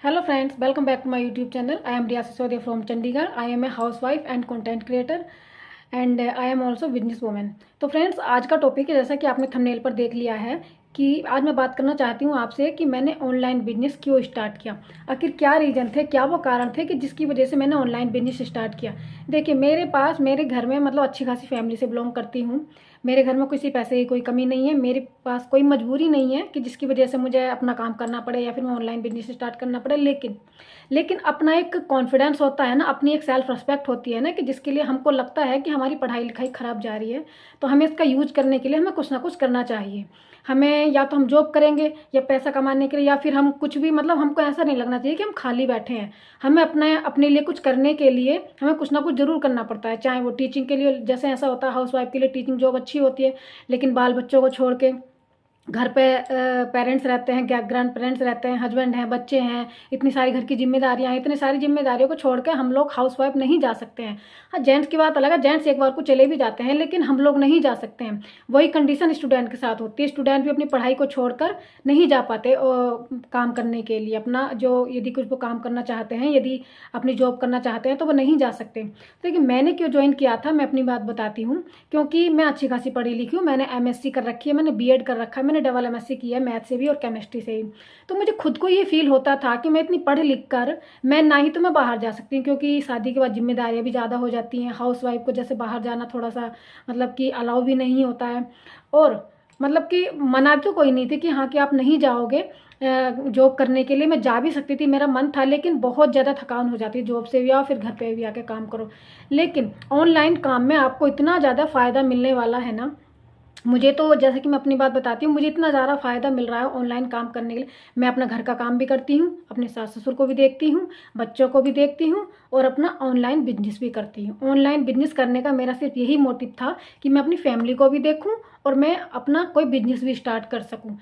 Hello friends, welcome back to my YouTube channel. I am Riya Sisodia from Chandigarh. I am a housewife and content creator and I am also business woman. तो friends, आज का topic है, जैसा कि आपने thumbnail पर देख लिया है, कि आज मैं बात करना चाहती हूँ आपसे कि मैंने ऑनलाइन बिजनेस क्यों स्टार्ट किया। आखिर क्या रीज़न थे, क्या वो कारण थे कि जिसकी वजह से मैंने ऑनलाइन बिजनेस स्टार्ट किया। देखिए, मेरे घर में मतलब अच्छी खासी फैमिली से बिलोंग करती हूँ। मेरे घर में किसी पैसे की कोई कमी नहीं है, मेरे पास कोई मजबूरी नहीं है कि जिसकी वजह से मुझे अपना काम करना पड़े या फिर मैं ऑनलाइन बिजनेस स्टार्ट करना पड़े। लेकिन अपना एक कॉन्फिडेंस होता है ना, अपनी एक सेल्फ रिस्पेक्ट होती है ना, कि जिसके लिए हमको लगता है कि हमारी पढ़ाई लिखाई ख़राब जा रही है, तो हमें इसका यूज करने के लिए हमें कुछ ना कुछ करना चाहिए। हमें या तो हम जॉब करेंगे या पैसा कमाने के लिए, या फिर हम कुछ भी, मतलब हमको ऐसा नहीं लगना चाहिए कि हम खाली बैठे हैं। हमें अपने लिए कुछ करने के लिए हमें कुछ ना कुछ ज़रूर करना पड़ता है। चाहे वो टीचिंग के लिए, जैसे ऐसा होता है हाउसवाइफ के लिए टीचिंग जॉब अच्छी होती है, लेकिन बाल बच्चों को छोड़ के घर पे पेरेंट्स रहते हैं, ग्रैंड पेरेंट्स रहते हैं, हस्बैंड हैं, बच्चे हैं, इतनी सारी घर की जिम्मेदारियां हैं। इतनी सारी जिम्मेदारियों को छोड़ के हम लोग हाउसवाइफ नहीं जा सकते हैं। हाँ, जेंट्स की बात अलग है, जेंट्स एक बार को चले भी जाते हैं, लेकिन हम लोग नहीं जा सकते हैं। वही कंडीशन स्टूडेंट के साथ होती है। स्टूडेंट भी अपनी पढ़ाई को छोड़कर नहीं जा पाते काम करने के लिए। अपना जो यदि कुछ वो काम करना चाहते हैं, यदि अपनी जॉब करना चाहते हैं, तो वो नहीं जा सकते। लेकिन मैंने क्यों ज्वाइन किया था, मैं अपनी बात बताती हूँ। क्योंकि मैं अच्छी खासी पढ़ी लिखी हूँ, मैंने MSc कर रखी है, मैंने BEd कर रखा है, मैंने डबल MSc किया है, मैथ से भी और केमिस्ट्री से ही। तो मुझे खुद को ये फील होता था कि मैं इतनी पढ़ लिख कर मैं ना ही तो मैं बाहर जा सकती हूँ, क्योंकि शादी के बाद जिम्मेदारियाँ भी ज़्यादा हो जाती हैं। हाउस वाइफ को जैसे बाहर जाना थोड़ा सा मतलब कि अलाउ भी नहीं होता है, और मतलब कि मना तो कोई नहीं थी कि हाँ कि आप नहीं जाओगे जॉब करने के लिए। मैं जा भी सकती थी, मेरा मन था, लेकिन बहुत ज़्यादा थकान हो जाती है जॉब से भी आओ फिर घर पे भी आके काम करो। लेकिन ऑनलाइन काम में आपको इतना ज़्यादा फ़ायदा मिलने वाला है ना। मुझे तो, जैसे कि मैं अपनी बात बताती हूँ, मुझे इतना ज़्यादा फ़ायदा मिल रहा है ऑनलाइन काम करने के लिए। मैं अपना घर का काम भी करती हूँ, अपने सास ससुर को भी देखती हूँ, बच्चों को भी देखती हूँ, और अपना ऑनलाइन बिजनेस भी करती हूँ। ऑनलाइन बिजनेस करने का मेरा सिर्फ यही मोटिव था कि मैं अपनी फैमिली को भी देखूँ और मैं अपना कोई बिजनेस भी स्टार्ट कर सकूँ।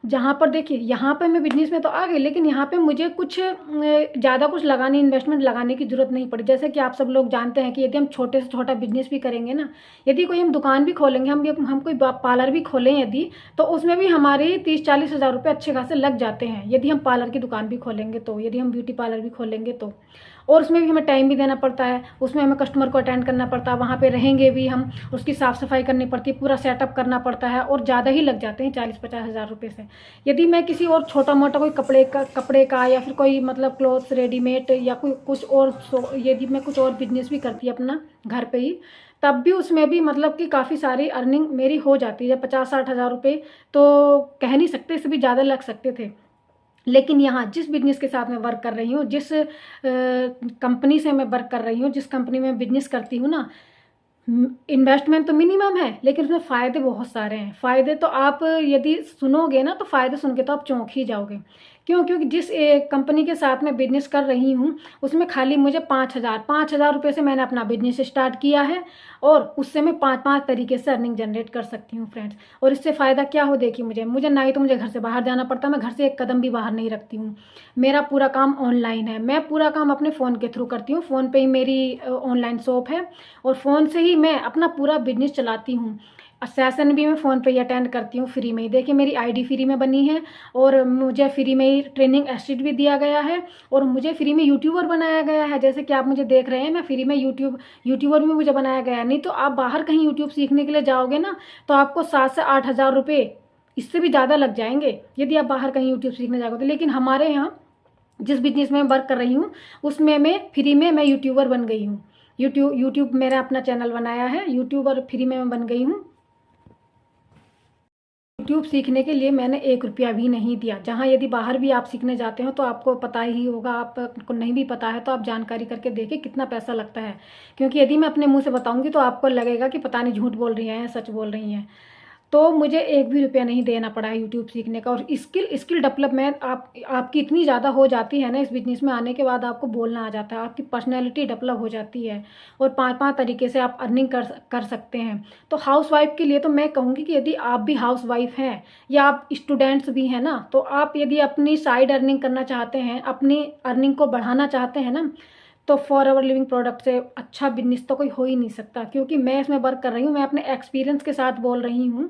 जहाँ पर देखिए, यहाँ पे मैं बिजनेस में तो आ गई, लेकिन यहाँ पे मुझे कुछ ज़्यादा कुछ लगाने, इन्वेस्टमेंट लगाने की ज़रूरत नहीं पड़ी। जैसे कि आप सब लोग जानते हैं कि यदि हम छोटे से छोटा बिजनेस भी करेंगे ना, यदि कोई हम दुकान भी खोलेंगे, हम कोई पार्लर भी खोलें यदि, तो उसमें भी हमारे 30-40 हज़ार रुपये अच्छे खासे लग जाते हैं। यदि हम पार्लर की दुकान भी खोलेंगे तो, यदि हम ब्यूटी पार्लर भी खोलेंगे तो, और उसमें भी हमें टाइम भी देना पड़ता है, उसमें हमें कस्टमर को अटेंड करना पड़ता है, वहाँ पे रहेंगे भी हम, उसकी साफ़ सफाई करनी पड़ती है, पूरा सेटअप करना पड़ता है, और ज़्यादा ही लग जाते हैं 40-50 हज़ार रुपये से। यदि मैं किसी और छोटा मोटा कोई कपड़े का या फिर कोई मतलब क्लॉथ्स रेडीमेड या कोई कुछ और, यदि मैं कुछ और बिजनेस भी करती अपना घर पे ही, तब भी उसमें भी मतलब कि काफ़ी सारी अर्निंग मेरी हो जाती है। 50-60 हज़ार रुपये तो कह नहीं सकते, इससे भी ज़्यादा लग सकते थे। लेकिन यहाँ जिस बिजनेस के साथ मैं वर्क कर रही हूँ, जिस कंपनी से मैं वर्क कर रही हूँ, जिस कंपनी में बिजनेस करती हूँ ना, इन्वेस्टमेंट तो मिनिमम है, लेकिन उसमें फ़ायदे बहुत सारे हैं। फ़ायदे तो आप यदि सुनोगे ना, तो फ़ायदे सुन के तो आप चौंक ही जाओगे। क्यों? क्योंकि जिस कंपनी के साथ मैं बिजनेस कर रही हूँ, उसमें खाली मुझे 5,000 रुपये से मैंने अपना बिजनेस स्टार्ट किया है, और उससे मैं 5-5 तरीके से अर्निंग जनरेट कर सकती हूँ फ्रेंड्स। और इससे फ़ायदा क्या हो, देखिए, मुझे ना ही तो मुझे घर से बाहर जाना पड़ता, मैं घर से एक कदम भी बाहर नहीं रखती हूँ। मेरा पूरा काम ऑनलाइन है, मैं पूरा काम अपने फ़ोन के थ्रू करती हूँ। फ़ोन पे ही मेरी ऑनलाइन शॉप है, और फ़ोन से ही मैं अपना पूरा बिजनेस चलाती हूँ। सेशन भी मैं फ़ोन पे ही अटेंड करती हूँ फ्री में ही। देखिए, मेरी आईडी फ्री में बनी है, और मुझे फ्री में ही ट्रेनिंग एसिड भी दिया गया है, और मुझे फ्री में यूट्यूबर बनाया गया है। जैसे कि आप मुझे देख रहे हैं, मैं फ्री में यूट्यूबर भी मुझे बनाया गया है। नहीं तो आप बाहर कहीं यूट्यूब सीखने के लिए जाओगे ना, तो आपको 7 से 8 हज़ार रुपये, इससे भी ज़्यादा लग जाएंगे यदि आप बाहर कहीं यूट्यूब सीखने जाओगे तो। लेकिन हमारे यहाँ जिस बिजनेस में वर्क कर रही हूँ, उसमें मैं फ्री में मैं यूट्यूबर बन गई हूँ। यूट्यूब मेरा अपना चैनल बनाया है, यूट्यूबर फ्री में मैं बन गई हूँ। यूट्यूब सीखने के लिए मैंने 1 रुपया भी नहीं दिया। जहाँ यदि बाहर भी आप सीखने जाते हो तो आपको पता ही होगा, आपको नहीं भी पता है तो आप जानकारी करके देखिए कितना पैसा लगता है। क्योंकि यदि मैं अपने मुंह से बताऊंगी तो आपको लगेगा कि पता नहीं झूठ बोल रही हैं, सच बोल रही हैं। तो मुझे 1 भी रुपया नहीं देना पड़ा है यूट्यूब सीखने का। और स्किल डेवलपमेंट आपकी इतनी ज़्यादा हो जाती है ना, इस बिजनेस में आने के बाद आपको बोलना आ जाता है, आपकी पर्सनैलिटी डेवलप हो जाती है, और 5-5 तरीके से आप अर्निंग कर सकते हैं। तो हाउसवाइफ के लिए तो मैं कहूँगी कि यदि आप भी हाउसवाइफ हैं या आप स्टूडेंट्स भी हैं ना, तो आप यदि अपनी साइड अर्निंग करना चाहते हैं, अपनी अर्निंग को बढ़ाना चाहते हैं ना, तो फॉर एवर लिविंग प्रोडक्ट से अच्छा बिजनेस तो कोई हो ही नहीं सकता। क्योंकि मैं इसमें वर्क कर रही हूँ, मैं अपने एक्सपीरियंस के साथ बोल रही हूँ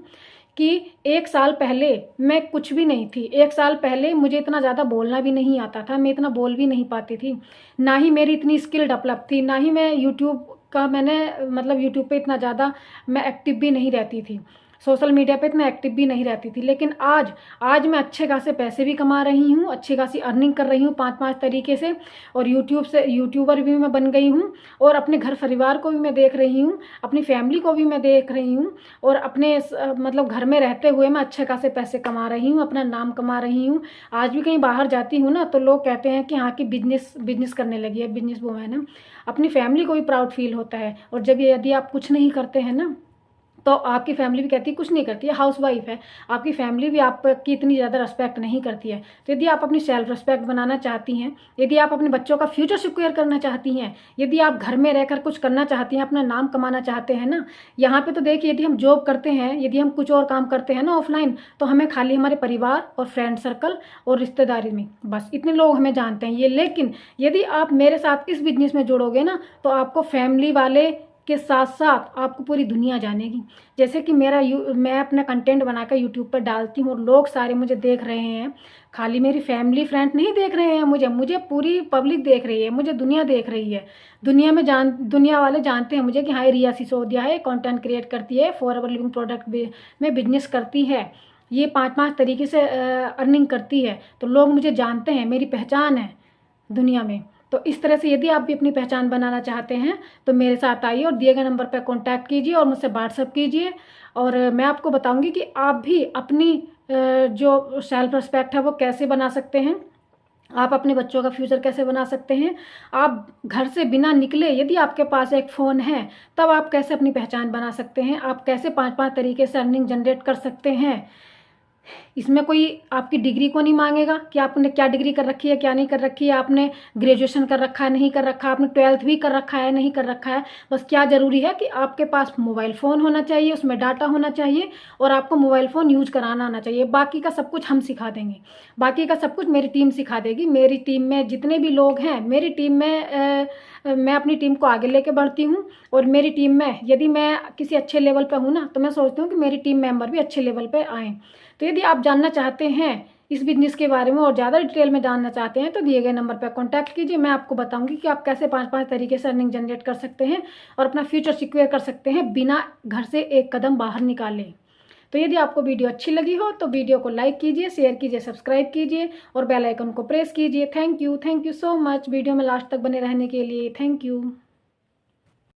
कि 1 साल पहले मैं कुछ भी नहीं थी। 1 साल पहले मुझे इतना ज़्यादा बोलना भी नहीं आता था, मैं इतना बोल भी नहीं पाती थी, ना ही मेरी इतनी स्किल डेवलप थी, ना ही मैं यूट्यूब पे इतना ज़्यादा मैं एक्टिव भी नहीं रहती थी, सोशल मीडिया पे इतना एक्टिव भी नहीं रहती थी। लेकिन आज मैं अच्छे खासे पैसे भी कमा रही हूँ, अच्छी खासी अर्निंग कर रही हूँ 5-5 तरीके से, और यूट्यूबर भी मैं बन गई हूँ, और अपने घर परिवार को भी मैं देख रही हूँ, अपनी फैमिली को भी मैं देख रही हूँ, और अपने घर में रहते हुए मैं अच्छे खासे पैसे कमा रही हूँ, अपना नाम कमा रही हूँ। आज भी कहीं बाहर जाती हूँ ना, तो लोग कहते हैं कि हाँ की बिजनेस करने लगी है, बिजनेस वूमेन है। अपनी फैमिली को भी प्राउड फील होता है। और जब यदि आप कुछ नहीं करते हैं ना, तो आपकी फैमिली भी कहती है कुछ नहीं करती है, हाउसवाइफ है, आपकी फैमिली भी आपकी इतनी ज़्यादा रिस्पेक्ट नहीं करती है। तो यदि आप अपनी सेल्फ रिस्पेक्ट बनाना चाहती हैं, यदि आप अपने बच्चों का फ्यूचर सिक्योर करना चाहती हैं, यदि आप घर में रहकर कुछ करना चाहती हैं, अपना नाम कमाना चाहते हैं ना, यहाँ पे तो देखिए, यदि हम जॉब करते हैं, यदि हम कुछ और काम करते हैं ना ऑफलाइन, तो हमें खाली हमारे परिवार और फ्रेंड सर्कल और रिश्तेदारी में बस इतने लोग हमें जानते हैं ये। लेकिन यदि आप मेरे साथ इस बिजनेस में जुड़ोगे ना, तो आपको फैमिली वाले के साथ साथ आपको पूरी दुनिया जानेगी। जैसे कि मैं अपना कंटेंट बनाकर यूट्यूब पर डालती हूँ और लोग सारे मुझे देख रहे हैं, खाली मेरी फैमिली फ्रेंड नहीं देख रहे हैं मुझे पूरी पब्लिक देख रही है, मुझे दुनिया देख रही है। दुनिया वाले जानते हैं मुझे कि हाँ रिया सिसोदिया है, कंटेंट क्रिएट करती है, फॉरएवर लिविंग प्रोडक्ट में बिजनेस करती है, ये 5-5 तरीके से अर्निंग करती है। तो लोग मुझे जानते हैं, मेरी पहचान है दुनिया में। तो इस तरह से यदि आप भी अपनी पहचान बनाना चाहते हैं, तो मेरे साथ आइए और दिए गए नंबर पर कॉन्टैक्ट कीजिए और मुझसे व्हाट्सअप कीजिए, और मैं आपको बताऊंगी कि आप भी अपनी जो सेल्फ रिस्पेक्ट है वो कैसे बना सकते हैं, आप अपने बच्चों का फ्यूचर कैसे बना सकते हैं। आप घर से बिना निकले यदि आपके पास एक फ़ोन है, तब आप कैसे अपनी पहचान बना सकते हैं, आप कैसे 5-5 तरीके से अर्निंग जनरेट कर सकते हैं। इसमें कोई आपकी डिग्री को नहीं मांगेगा कि आपने क्या डिग्री कर रखी है, क्या नहीं कर रखी है, आपने ग्रेजुएशन कर रखा है, नहीं कर रखा, आपने 12th भी कर रखा है, नहीं कर रखा है। बस क्या ज़रूरी है कि आपके पास मोबाइल फ़ोन होना चाहिए, उसमें डाटा होना चाहिए, और आपको मोबाइल फ़ोन यूज कराना आना चाहिए। बाकी का सब कुछ हम सिखा देंगे, बाकी का सब कुछ मेरी टीम सिखा देगी। मेरी टीम में जितने भी लोग हैं, मेरी टीम में मैं अपनी टीम को आगे लेके बढ़ती हूँ, और मेरी टीम में यदि मैं किसी अच्छे लेवल पर हूँ ना, तो मैं सोचती हूँ कि मेरी टीम मेंबर भी अच्छे लेवल पर आएँ। तो यदि आप जानना चाहते हैं इस बिजनेस के बारे में और ज़्यादा डिटेल में जानना चाहते हैं, तो दिए गए नंबर पर कॉन्टैक्ट कीजिए। मैं आपको बताऊंगी कि आप कैसे 5-5 तरीके से अर्निंग जनरेट कर सकते हैं और अपना फ्यूचर सिक्योर कर सकते हैं बिना घर से एक कदम बाहर निकाले। तो यदि आपको वीडियो अच्छी लगी हो तो वीडियो को लाइक कीजिए, शेयर कीजिए, सब्सक्राइब कीजिए और बेल आइकन को प्रेस कीजिए। Thank you so much video में लास्ट तक बने रहने के लिए। Thank you.